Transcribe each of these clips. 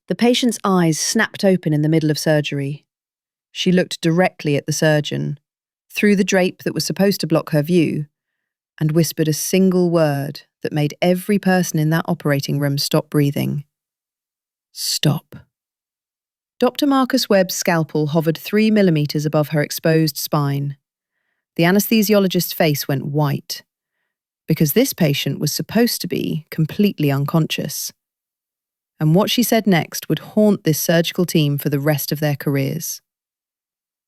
The patient's eyes snapped open in the middle of surgery. She looked directly at the surgeon, through the drape that was supposed to block her view, and whispered a single word that made every person in that operating room stop breathing. Stop. Dr. Marcus Webb's scalpel hovered 3 millimeters above her exposed spine. The anesthesiologist's face went white, because this patient was supposed to be completely unconscious. And what she said next would haunt this surgical team for the rest of their careers.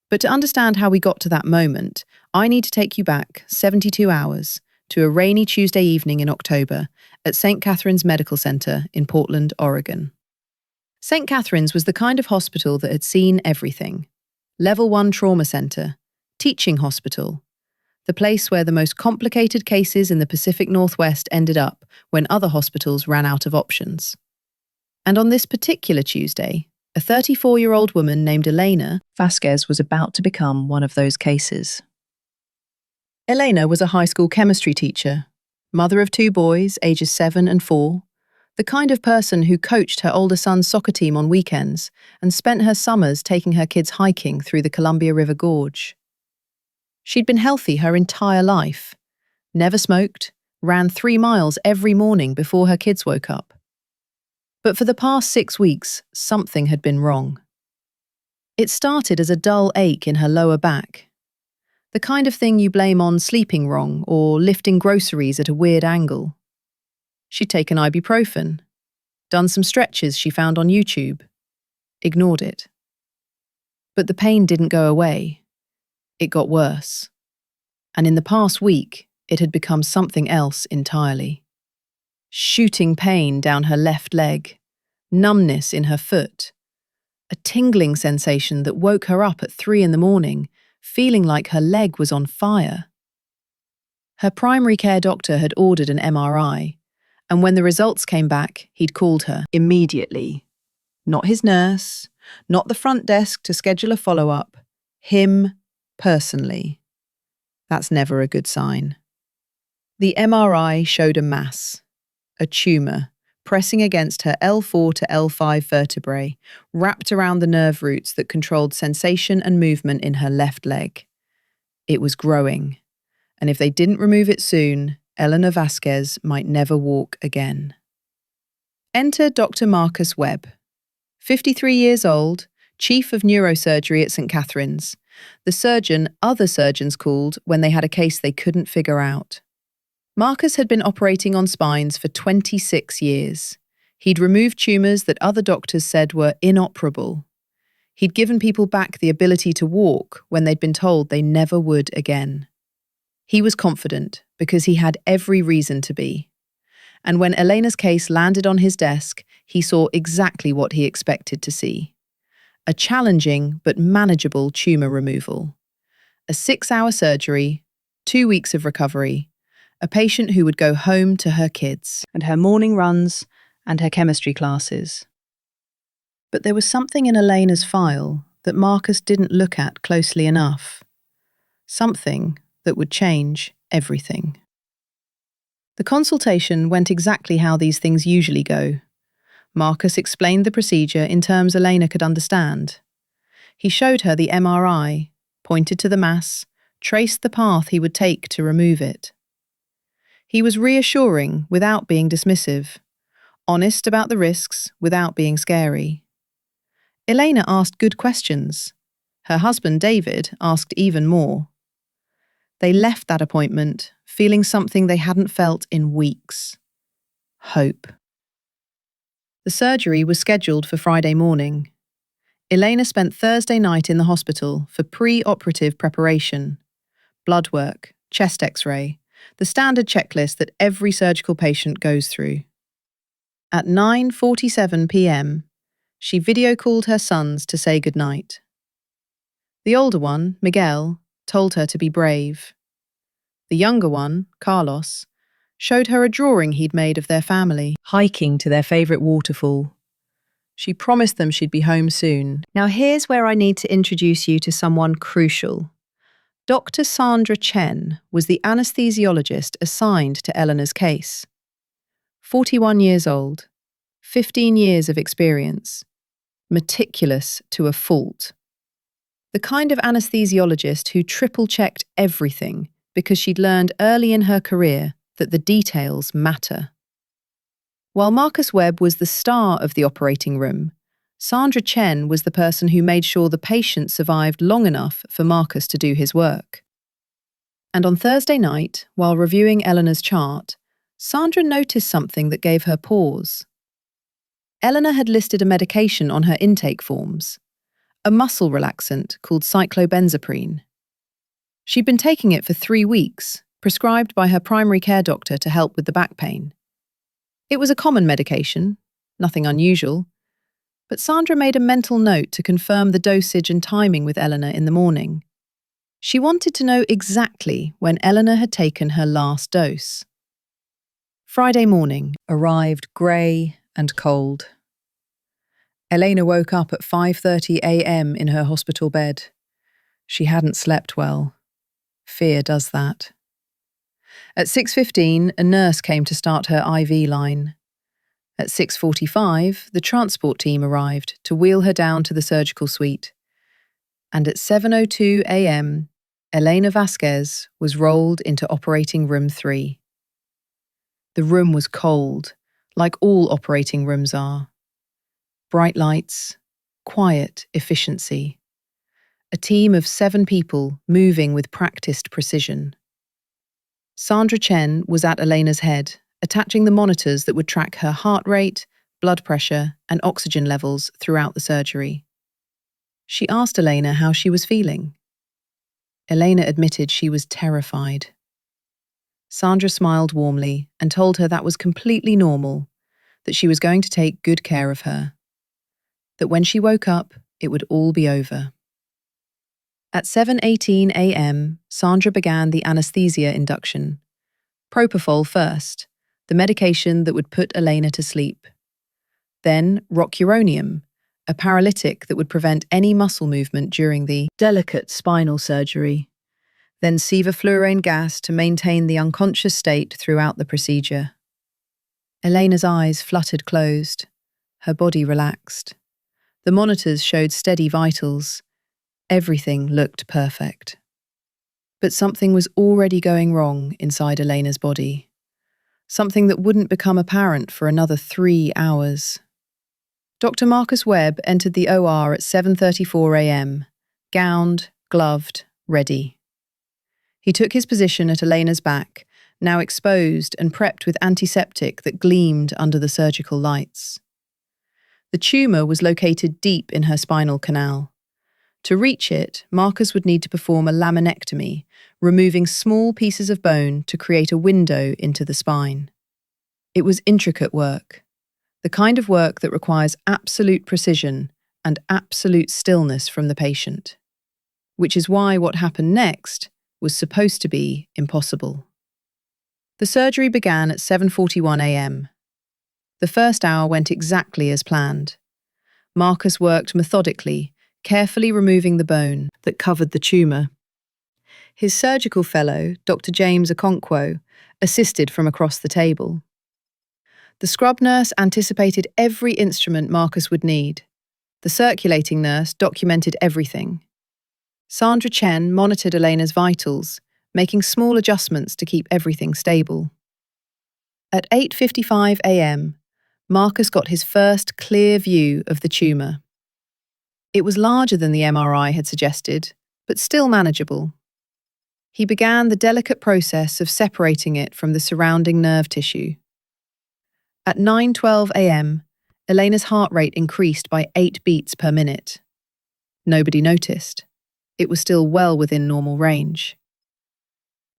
But to understand how we got to that moment, I need to take you back 72 hours to a rainy Tuesday evening in October at St. Catherine's Medical Center in Portland, Oregon. St. Catherine's was the kind of hospital that had seen everything. Level 1 trauma center, teaching hospital, the place where the most complicated cases in the Pacific Northwest ended up when other hospitals ran out of options. And on this particular Tuesday, a 34-year-old woman named Elena Vasquez was about to become one of those cases. Elena was a high school chemistry teacher, mother of 2 boys, ages 7 and 4, the kind of person who coached her older son's soccer team on weekends and spent her summers taking her kids hiking through the Columbia River Gorge. She'd been healthy her entire life, never smoked, ran 3 miles every morning before her kids woke up. But for the past 6 weeks, something had been wrong. It started as a dull ache in her lower back, the kind of thing you blame on sleeping wrong or lifting groceries at a weird angle. She'd taken ibuprofen, done some stretches she found on YouTube, ignored it. But the pain didn't go away. It got worse. And in the past week, it had become something else entirely. Shooting pain down her left leg, numbness in her foot, a tingling sensation that woke her up at 3 a.m, feeling like her leg was on fire. Her primary care doctor had ordered an MRI, and when the results came back, he'd called her immediately. Not his nurse, not the front desk to schedule a follow-up, him personally. That's never a good sign. The MRI showed a mass, a tumor, pressing against her L4 to L5 vertebrae, wrapped around the nerve roots that controlled sensation and movement in her left leg. It was growing, and if they didn't remove it soon, Elena Vasquez might never walk again. Enter Dr. Marcus Webb, 53 years old, chief of neurosurgery at St. Catherine's, the surgeon other surgeons called when they had a case they couldn't figure out. Marcus had been operating on spines for 26 years. He'd removed tumours that other doctors said were inoperable. He'd given people back the ability to walk when they'd been told they never would again. He was confident because he had every reason to be. And when Elena's case landed on his desk, he saw exactly what he expected to see. A challenging but manageable tumour removal. A 6-hour surgery, 2 weeks of recovery, a patient who would go home to her kids and her morning runs and her chemistry classes. But there was something in Elena's file that Marcus didn't look at closely enough. Something that would change everything. The consultation went exactly how these things usually go. Marcus explained the procedure in terms Elena could understand. He showed her the MRI, pointed to the mass, traced the path he would take to remove it. He was reassuring without being dismissive, honest about the risks without being scary. Elena asked good questions. Her husband, David, asked even more. They left that appointment feeling something they hadn't felt in weeks. Hope. The surgery was scheduled for Friday morning. Elena spent Thursday night in the hospital for pre-operative preparation, blood work, chest x-ray, the standard checklist that every surgical patient goes through. At 9:47 p.m, she video called her sons to say goodnight. The older one, Miguel, told her to be brave. The younger one, Carlos, showed her a drawing he'd made of their family, hiking to their favourite waterfall. She promised them she'd be home soon. Now here's where I need to introduce you to someone crucial. Dr. Sandra Chen was the anesthesiologist assigned to Elena's case. 41 years old, 15 years of experience, meticulous to a fault. The kind of anesthesiologist who triple-checked everything because she'd learned early in her career that the details matter. While Marcus Webb was the star of the operating room, Sandra Chen was the person who made sure the patient survived long enough for Marcus to do his work. And on Thursday night, while reviewing Elena's chart, Sandra noticed something that gave her pause. Elena had listed a medication on her intake forms, a muscle relaxant called cyclobenzaprine. She'd been taking it for 3 weeks, prescribed by her primary care doctor to help with the back pain. It was a common medication, nothing unusual, but Sandra made a mental note to confirm the dosage and timing with Elena in the morning. She wanted to know exactly when Elena had taken her last dose. Friday morning arrived grey and cold. Elena woke up at 5:30 a.m. in her hospital bed. She hadn't slept well. Fear does that. At 6:15, a nurse came to start her IV line. At 6:45, the transport team arrived to wheel her down to the surgical suite. And at 7:02 a.m., Elena Vasquez was rolled into operating room 3. The room was cold, like all operating rooms are. Bright lights, quiet efficiency. A team of 7 people moving with practiced precision. Sandra Chen was at Elena's head, attaching the monitors that would track her heart rate, blood pressure, and oxygen levels throughout the surgery. She asked Elena how she was feeling. Elena admitted she was terrified. Sandra smiled warmly and told her that was completely normal, that she was going to take good care of her, that when she woke up, it would all be over. At 7:18 a.m., Sandra began the anesthesia induction. Propofol first, the medication that would put Elena to sleep. Then rocuronium, a paralytic that would prevent any muscle movement during the delicate spinal surgery. Then sevoflurane gas to maintain the unconscious state throughout the procedure. Elena's eyes fluttered closed, her body relaxed. The monitors showed steady vitals. Everything looked perfect. But something was already going wrong inside Elena's body. Something that wouldn't become apparent for another 3 hours. Dr. Marcus Webb entered the OR at 7:34 a.m., gowned, gloved, ready. He took his position at Elena's back, now exposed and prepped with antiseptic that gleamed under the surgical lights. The tumor was located deep in her spinal canal. To reach it, Marcus would need to perform a laminectomy, removing small pieces of bone to create a window into the spine. It was intricate work, the kind of work that requires absolute precision and absolute stillness from the patient, which is why what happened next was supposed to be impossible. The surgery began at 7:41 a.m. The first hour went exactly as planned. Marcus worked methodically, carefully removing the bone that covered the tumor. His surgical fellow, Dr. James Okonkwo, assisted from across the table. The scrub nurse anticipated every instrument Marcus would need. The circulating nurse documented everything. Sandra Chen monitored Elena's vitals, making small adjustments to keep everything stable. At 8:55 a.m., Marcus got his first clear view of the tumor. It was larger than the MRI had suggested, but still manageable. He began the delicate process of separating it from the surrounding nerve tissue. At 9:12 a.m., Elena's heart rate increased by 8 beats per minute. Nobody noticed. It was still well within normal range.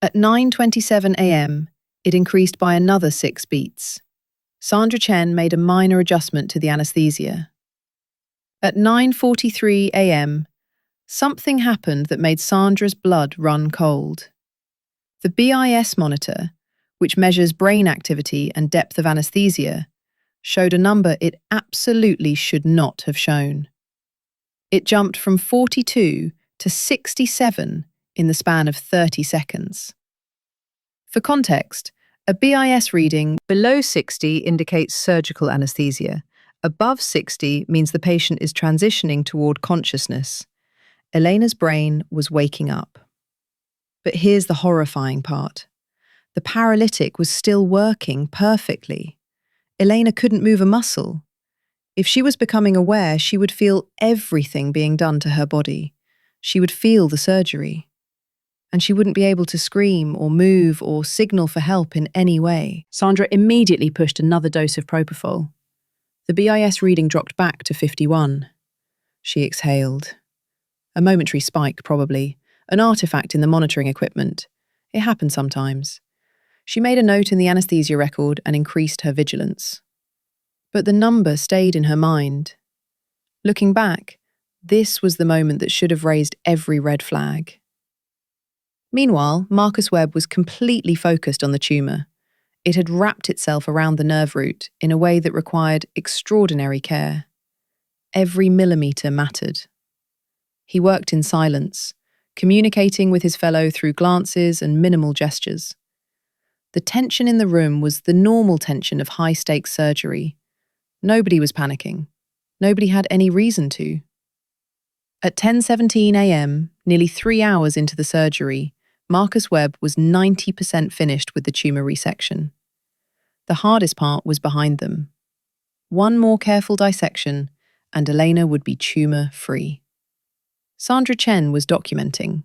At 9:27 a.m., it increased by another 6 beats. Sandra Chen made a minor adjustment to the anesthesia. At 9:43 a.m., something happened that made Sandra's blood run cold. The BIS monitor, which measures brain activity and depth of anesthesia, showed a number it absolutely should not have shown. It jumped from 42 to 67 in the span of 30 seconds. For context, A BIS reading below 60 indicates surgical anesthesia. Above 60 means the patient is transitioning toward consciousness. Elena's brain was waking up. But here's the horrifying part. The paralytic was still working perfectly. Elena couldn't move a muscle. If she was becoming aware, she would feel everything being done to her body. She would feel the surgery. And she wouldn't be able to scream or move or signal for help in any way. Sandra immediately pushed another dose of propofol. The BIS reading dropped back to 51. She exhaled. A momentary spike, probably. An artifact in the monitoring equipment. It happened sometimes. She made a note in the anesthesia record and increased her vigilance. But the number stayed in her mind. Looking back, this was the moment that should have raised every red flag. Meanwhile, Marcus Webb was completely focused on the tumor. It had wrapped itself around the nerve root in a way that required extraordinary care. Every millimetre mattered. He worked in silence, communicating with his fellow through glances and minimal gestures. The tension in the room was the normal tension of high-stakes surgery. Nobody was panicking. Nobody had any reason to. At 10:17 a.m., nearly 3 hours into the surgery, Marcus Webb was 90% finished with the tumor resection. The hardest part was behind them. One more careful dissection, and Elena would be tumor-free. Sandra Chen was documenting.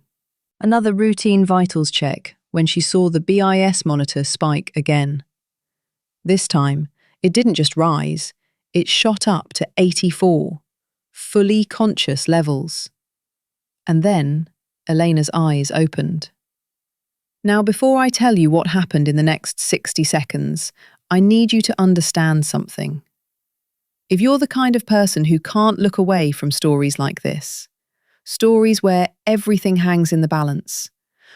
Another routine vitals check when she saw the BIS monitor spike again. This time, it didn't just rise, it shot up to 84, fully conscious levels. And then, Elena's eyes opened. Now, before I tell you what happened in the next 60 seconds, I need you to understand something. If you're the kind of person who can't look away from stories like this, stories where everything hangs in the balance,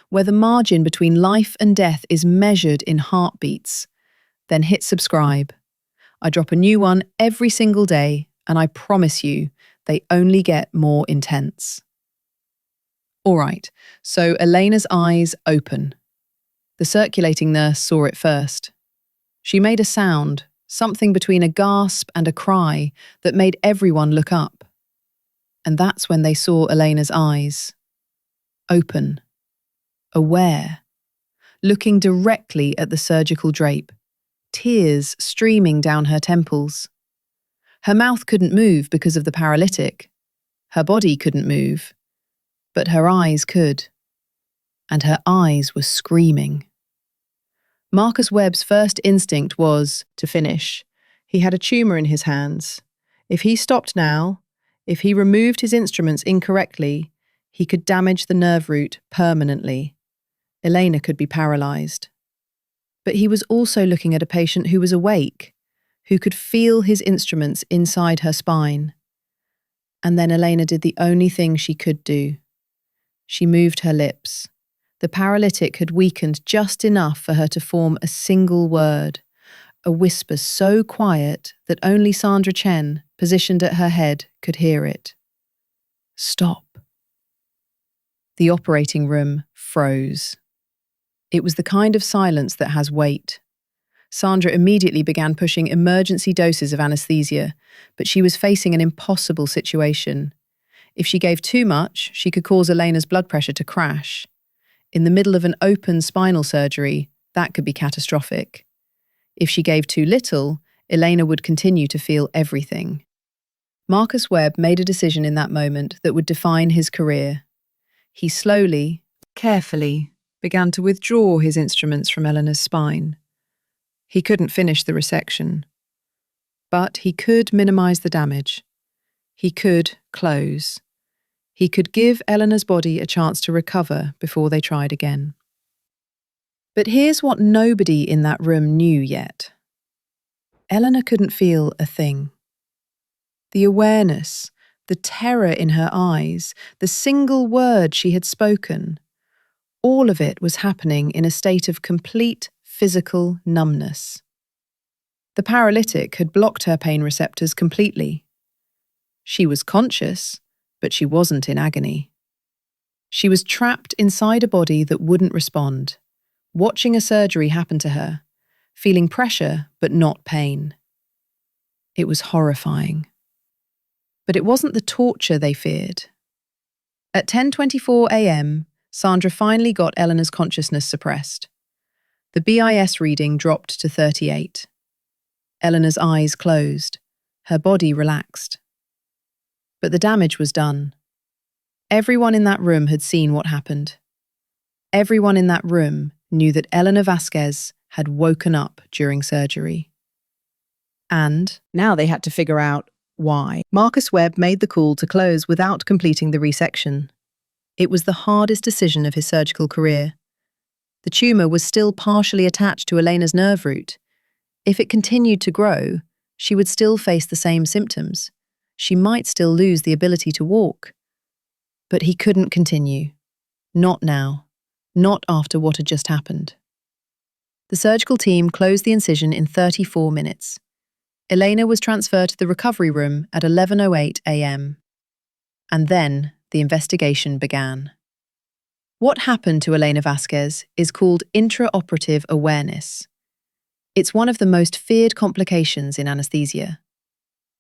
where the margin between life and death is measured in heartbeats, then hit subscribe. I drop a new one every single day, and I promise you, they only get more intense. All right, so Elena's eyes open. The circulating nurse saw it first. She made a sound, something between a gasp and a cry, that made everyone look up. And that's when they saw Elena's eyes. Open. Aware. Looking directly at the surgical drape. Tears streaming down her temples. Her mouth couldn't move because of the paralytic. Her body couldn't move. But her eyes could. And her eyes were screaming. Marcus Webb's first instinct was to finish. He had a tumor in his hands. If he stopped now, if he removed his instruments incorrectly, he could damage the nerve root permanently. Elena could be paralyzed. But he was also looking at a patient who was awake, who could feel his instruments inside her spine. And then Elena did the only thing she could do. She moved her lips. The paralytic had weakened just enough for her to form a single word, a whisper so quiet that only Sandra Chen, positioned at her head, could hear it. Stop. The operating room froze. It was the kind of silence that has weight. Sandra immediately began pushing emergency doses of anesthesia, but she was facing an impossible situation. If she gave too much, she could cause Elena's blood pressure to crash. In the middle of an open spinal surgery, that could be catastrophic. If she gave too little, Elena would continue to feel everything. Marcus Webb made a decision in that moment that would define his career. He slowly, carefully, began to withdraw his instruments from Elena's spine. He couldn't finish the resection. But he could minimize the damage. He could close. He could give Elena's body a chance to recover before they tried again. But here's what nobody in that room knew yet. Elena couldn't feel a thing. The awareness, the terror in her eyes, the single word she had spoken, all of it was happening in a state of complete physical numbness. The paralytic had blocked her pain receptors completely. She was conscious, but she wasn't in agony. She was trapped inside a body that wouldn't respond, watching a surgery happen to her, feeling pressure but not pain. It was horrifying. But it wasn't the torture they feared. At 10:24 a.m., Sandra finally got Eleanor's consciousness suppressed. The BIS reading dropped to 38. Eleanor's eyes closed, her body relaxed. But the damage was done. Everyone in that room had seen what happened. Everyone in that room knew that Elena Vasquez had woken up during surgery. And now they had to figure out why. Marcus Webb made the call to close without completing the resection. It was the hardest decision of his surgical career. The tumor was still partially attached to Elena's nerve root. If it continued to grow, she would still face the same symptoms. She might still lose the ability to walk. But he couldn't continue. Not now. Not after what had just happened. The surgical team closed the incision in 34 minutes. Elena was transferred to the recovery room at 11:08 a.m. And then the investigation began. What happened to Elena Vasquez is called intraoperative awareness. It's one of the most feared complications in anesthesia.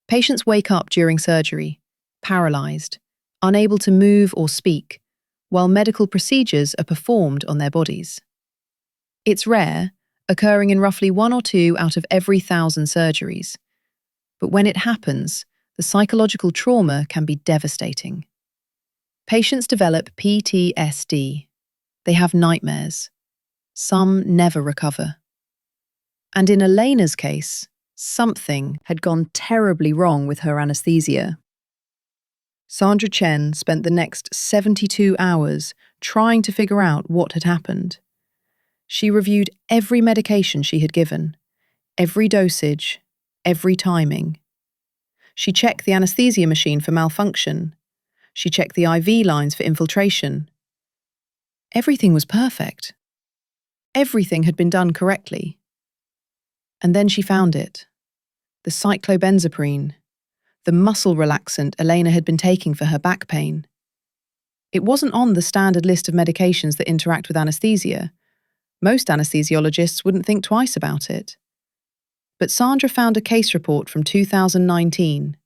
Patients wake up during surgery, paralyzed, unable to move or speak, while medical procedures are performed on their bodies. It's rare, occurring in roughly 1 or 2 out of every 1,000 surgeries. But when it happens, the psychological trauma can be devastating. Patients develop PTSD. They have nightmares. Some never recover. And in Elena's case, something had gone terribly wrong with her anesthesia. Sandra Chen spent the next 72 hours trying to figure out what had happened. She reviewed every medication she had given, every dosage, every timing. She checked the anesthesia machine for malfunction. She checked the IV lines for infiltration. Everything was perfect. Everything had been done correctly. And then she found it. The cyclobenzaprine, the muscle relaxant Elena had been taking for her back pain. It wasn't on the standard list of medications that interact with anesthesia. Most anesthesiologists wouldn't think twice about it. But Sandra found a case report from 2019,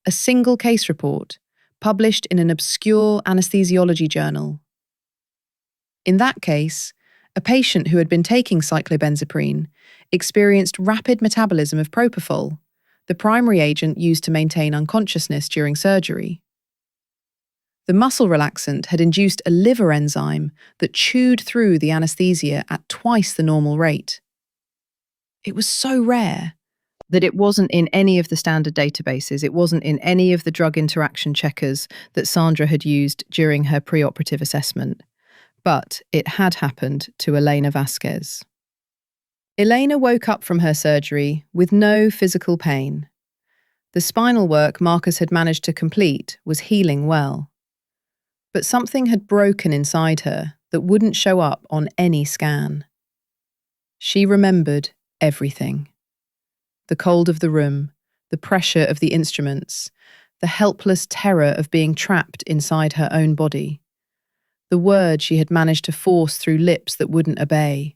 a single case report published in an obscure anesthesiology journal. In that case, a patient who had been taking cyclobenzaprine experienced rapid metabolism of propofol, the primary agent used to maintain unconsciousness during surgery. The muscle relaxant had induced a liver enzyme that chewed through the anesthesia at twice the normal rate. It was so rare that it wasn't in any of the standard databases, it wasn't in any of the drug interaction checkers that Sandra had used during her preoperative assessment. But it had happened to Elena Vasquez. Elena woke up from her surgery with no physical pain. The spinal work Marcus had managed to complete was healing well. But something had broken inside her that wouldn't show up on any scan. She remembered everything. The cold of the room, the pressure of the instruments, the helpless terror of being trapped inside her own body. The word she had managed to force through lips that wouldn't obey.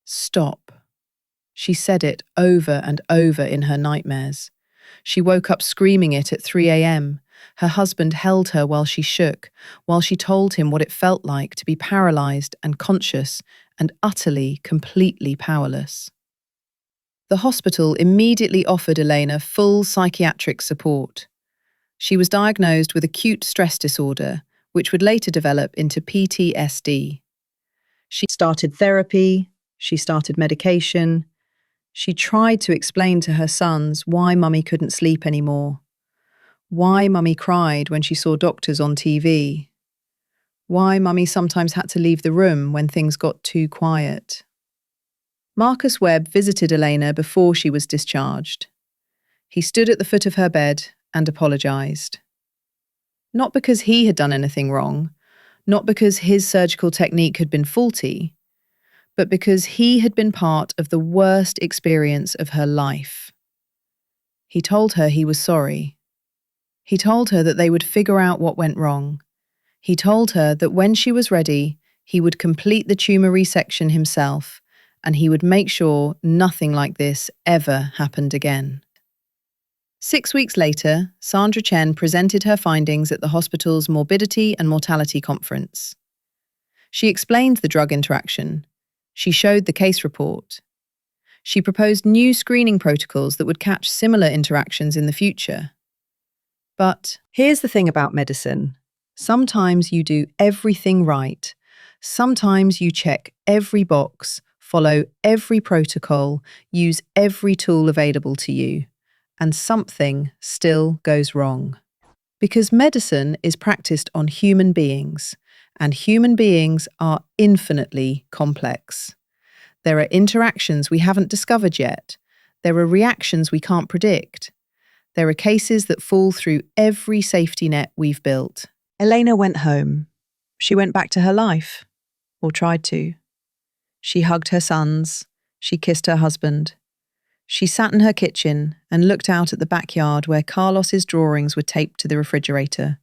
Stop. She said it over and over in her nightmares. She woke up screaming it at 3 a.m. Her husband held her while she shook, while she told him what it felt like to be paralyzed and conscious and utterly, completely powerless. The hospital immediately offered Elena full psychiatric support. She was diagnosed with acute stress disorder, which would later develop into PTSD. She started therapy, she started medication. She tried to explain to her sons why Mummy couldn't sleep anymore, why Mummy cried when she saw doctors on TV, why Mummy sometimes had to leave the room when things got too quiet. Marcus Webb visited Elena before she was discharged. He stood at the foot of her bed and apologized. Not because he had done anything wrong, not because his surgical technique had been faulty, but because he had been part of the worst experience of her life. He told her he was sorry. He told her that they would figure out what went wrong. He told her that when she was ready, he would complete the tumor resection himself and he would make sure nothing like this ever happened again. 6 weeks later, Sandra Chen presented her findings at the hospital's Morbidity and Mortality Conference. She explained the drug interaction. She showed the case report. She proposed new screening protocols that would catch similar interactions in the future. But here's the thing about medicine. Sometimes you do everything right. Sometimes you check every box, follow every protocol, use every tool available to you, and something still goes wrong. Because medicine is practiced on human beings, and human beings are infinitely complex. There are interactions we haven't discovered yet. There are reactions we can't predict. There are cases that fall through every safety net we've built. Elena went home. She went back to her life, or tried to. She hugged her sons. She kissed her husband. She sat in her kitchen and looked out at the backyard where Carlos's drawings were taped to the refrigerator.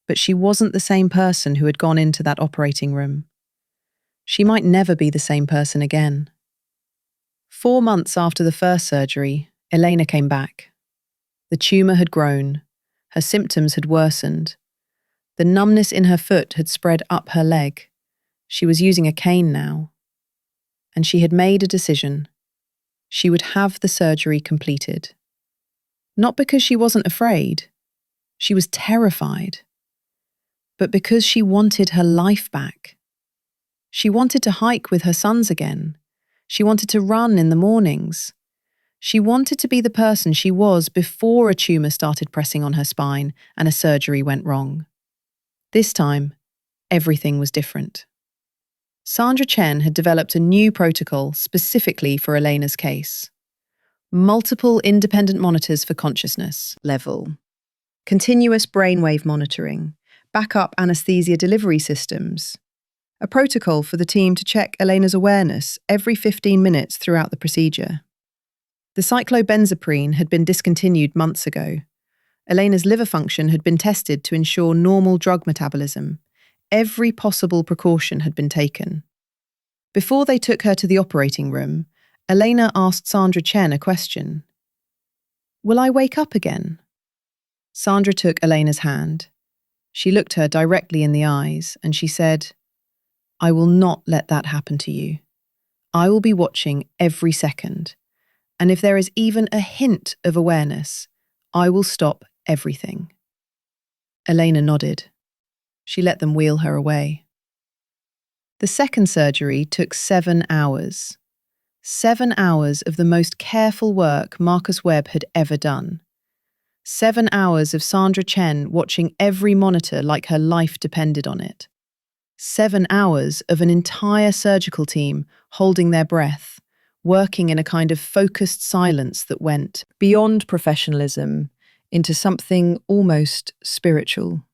But she wasn't the same person who had gone into that operating room. She might never be the same person again. 4 months after the first surgery, Elena came back. The tumor had grown. Her symptoms had worsened. The numbness in her foot had spread up her leg. She was using a cane now. And she had made a decision. She would have the surgery completed. Not because she wasn't afraid. She was terrified. But because she wanted her life back. She wanted to hike with her sons again. She wanted to run in the mornings. She wanted to be the person she was before a tumor started pressing on her spine and a surgery went wrong. This time, everything was different. Sandra Chen had developed a new protocol specifically for Elena's case. Multiple independent monitors for consciousness level, continuous brainwave monitoring, backup anesthesia delivery systems, a protocol for the team to check Elena's awareness every 15 minutes throughout the procedure. The cyclobenzaprine had been discontinued months ago. Elena's liver function had been tested to ensure normal drug metabolism. Every possible precaution had been taken. Before they took her to the operating room, Elena asked Sandra Chen a question. "Will I wake up again?" Sandra took Elena's hand. She looked her directly in the eyes and she said, "I will not let that happen to you. I will be watching every second. And if there is even a hint of awareness, I will stop everything." Elena nodded. She let them wheel her away. The second surgery took 7 hours. 7 hours of the most careful work Marcus Webb had ever done. 7 hours of Sandra Chen watching every monitor like her life depended on it. 7 hours of an entire surgical team holding their breath, working in a kind of focused silence that went beyond professionalism into something almost spiritual.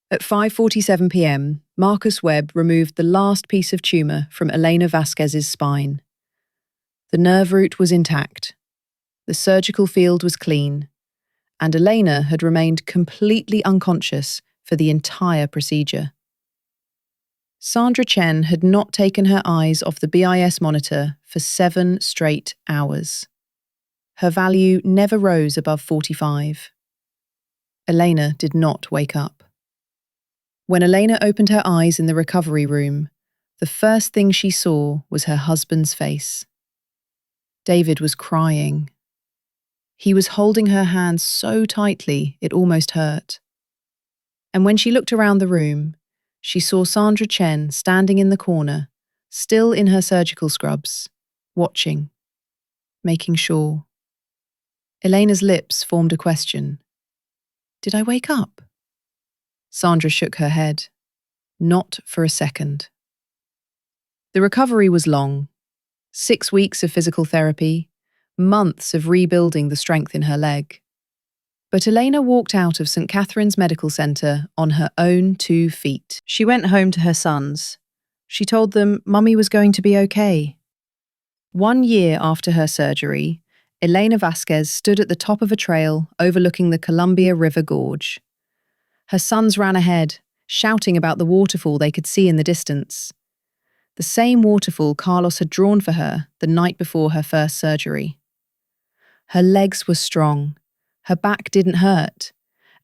At 5:47 p.m, Marcus Webb removed the last piece of tumor from Elena Vasquez's spine. The nerve root was intact, the surgical field was clean, and Elena had remained completely unconscious for the entire procedure. Sandra Chen had not taken her eyes off the BIS monitor for 7 straight hours. Her value never rose above 45. Elena did not wake up. When Elena opened her eyes in the recovery room, the first thing she saw was her husband's face. David was crying. He was holding her hand so tightly it almost hurt. And when she looked around the room, she saw Sandra Chen standing in the corner, still in her surgical scrubs, watching, making sure. Elena's lips formed a question. "Did I wake up?" Sandra shook her head. Not for a second. The recovery was long. 6 weeks of physical therapy, months of rebuilding the strength in her leg. But Elena walked out of St. Catherine's Medical Centre on her own 2 feet. She went home to her sons. She told them Mummy was going to be okay. 1 year after her surgery, Elena Vasquez stood at the top of a trail overlooking the Columbia River Gorge. Her sons ran ahead, shouting about the waterfall they could see in the distance. The the same waterfall Carlos had drawn for her the night before her first surgery. Her legs were strong, her back didn't hurt,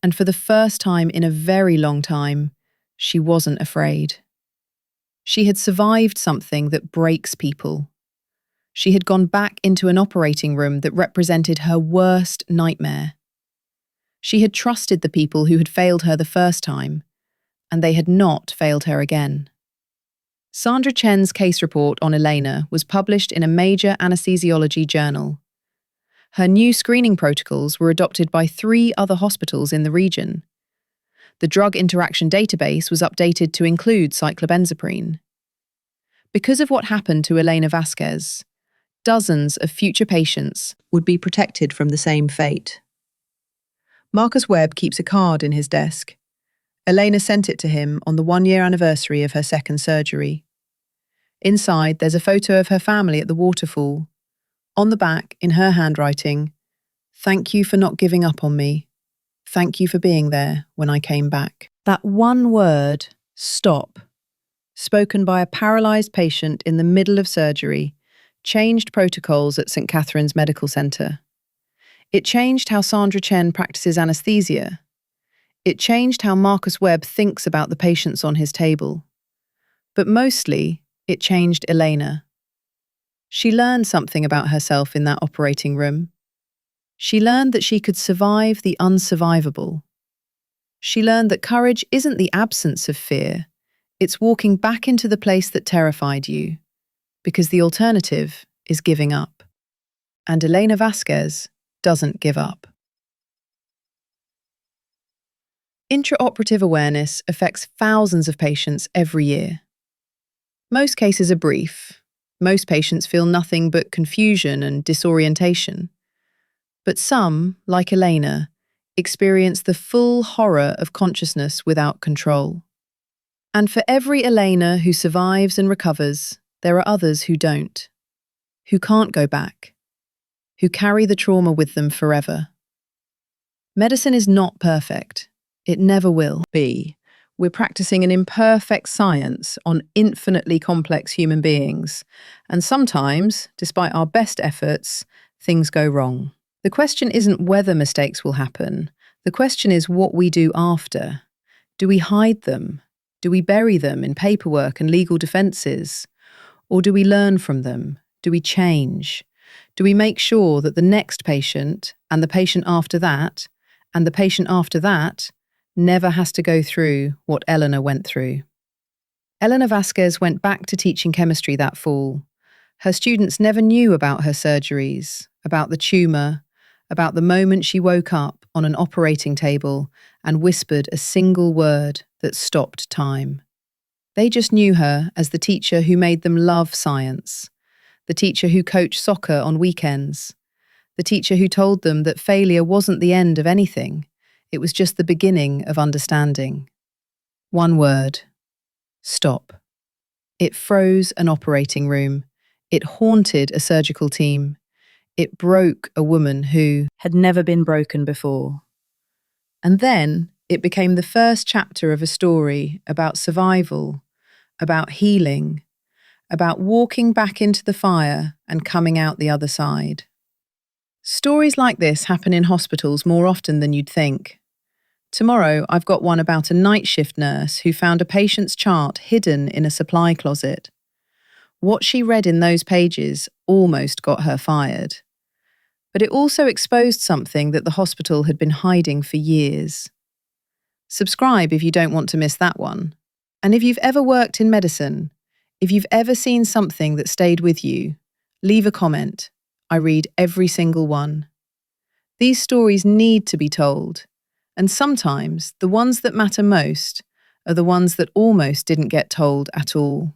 and for the first time in a very long time, she wasn't afraid. She had survived something that breaks people. She had gone back into an operating room that represented her worst nightmare. She had trusted the people who had failed her the first time, and they had not failed her again. Sandra Chen's case report on Elena was published in a major anesthesiology journal. Her new screening protocols were adopted by 3 other hospitals in the region. The drug interaction database was updated to include cyclobenzaprine. Because of what happened to Elena Vasquez, dozens of future patients would be protected from the same fate. Marcus Webb keeps a card in his desk. Elena sent it to him on the 1-year anniversary of her second surgery. Inside, there's a photo of her family at the waterfall. On the back, in her handwriting, "Thank you for not giving up on me. Thank you for being there when I came back." That one word, stop, spoken by a paralyzed patient in the middle of surgery, changed protocols at St. Catherine's Medical Centre. It changed how Sandra Chen practices anesthesia. It changed how Marcus Webb thinks about the patients on his table. But mostly, it changed Elena. She learned something about herself in that operating room. She learned that she could survive the unsurvivable. She learned that courage isn't the absence of fear, it's walking back into the place that terrified you, because the alternative is giving up. And Elena Vasquez doesn't give up. Intraoperative awareness affects thousands of patients every year. Most cases are brief. Most patients feel nothing but confusion and disorientation. But some, like Elena, experience the full horror of consciousness without control. And for every Elena who survives and recovers, there are others who don't, who can't go back, who carry the trauma with them forever. Medicine is not perfect. It never will be. We're practicing an imperfect science on infinitely complex human beings, and sometimes, despite our best efforts, things go wrong. The question isn't whether mistakes will happen. The question is what we do after. Do we hide them? Do we bury them in paperwork and legal defences? Or do we learn from them? Do we change? Do we make sure that the next patient, and the patient after that, and the patient after that, never has to go through what Elena went through? Elena Vasquez went back to teaching chemistry that fall. Her students never knew about her surgeries, about the tumor, about the moment she woke up on an operating table and whispered a single word that stopped time. They just knew her as the teacher who made them love science, the teacher who coached soccer on weekends, the teacher who told them that failure wasn't the end of anything, it was just the beginning of understanding. One word: stop. It froze an operating room. It haunted a surgical team. It broke a woman who had never been broken before. And then it became the first chapter of a story about survival, about healing, about walking back into the fire and coming out the other side. Stories like this happen in hospitals more often than you'd think. Tomorrow, I've got one about a night shift nurse who found a patient's chart hidden in a supply closet. What she read in those pages almost got her fired. But it also exposed something that the hospital had been hiding for years. Subscribe if you don't want to miss that one. And if you've ever worked in medicine, if you've ever seen something that stayed with you, leave a comment. I read every single one. These stories need to be told, and sometimes the ones that matter most are the ones that almost didn't get told at all.